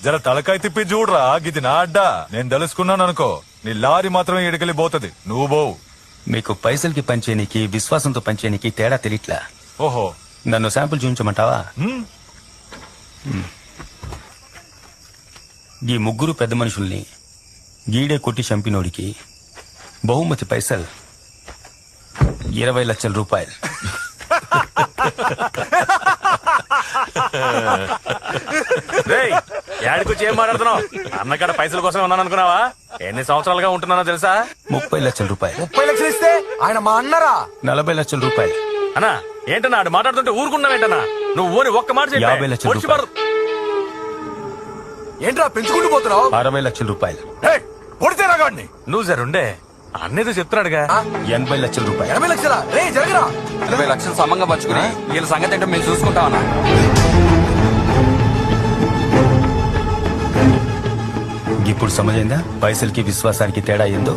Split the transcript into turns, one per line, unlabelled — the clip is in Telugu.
జర తలకాయ తిప్పి చూడరా, గిది నా అడ్డా. నేను తెలుసుకున్నాను అనుకో, నీ లారీ మాత్రమే ఇడికెళ్ళి పోతుంది, నువ్వు పోవు.
మీకు పైసలకి పంచేనికి విశ్వాసంతో పంచేనికి తేడా తెలియట్లా.
ఓహో,
నన్ను శాంపుల్ చూపించమంటావా? ఈ ముగ్గురు పెద్ద మనుషుల్ని గీడే కొట్టి చంపినోడికి బహుమతి పైసలు 20 లక్షల రూపాయలు.
ఏడుకొచ్చి ఏం మాట్లాడుతున్నావు? అన్నకాడ పైసల కోసం ఉన్నాను అనుకున్నావా? ఎన్ని సంవత్సరాలుగా ఉంటున్నానో తెలుసా?
30 లక్షల రూపాయలు.
30 లక్షలు ఇస్తే ఆయన మా అన్నరా?
40 లక్షల రూపాయలు.
అన్నా ఏంటన్నా ఆడు మాట్లాడుతుంటే ఊరుకున్నావేంటన్నా? నువ్వు ఓని ఒక్క మాట చెప్పు.
50 లక్షల రూపాయలు.
ఏంట్రా పెంచుకుంటూ పోతున్నావు?
60 లక్షల రూపాయలు.
పొడితే రాగాడిని.
నువ్వు జరుండే అన్నేదో చెప్తున్నాడుగా.
80 లక్షల రూపాయలు.
80 లక్షలా? రే జరగరా.
20 లక్షలు సమంగా పంచుకుని వీళ్ళ సంగతి ఏంటో మేము చూసుకుంటామన్నా.
ఇప్పుడు సమజైందా పైసలకి విశ్వాసానికి తేడా ఏందో?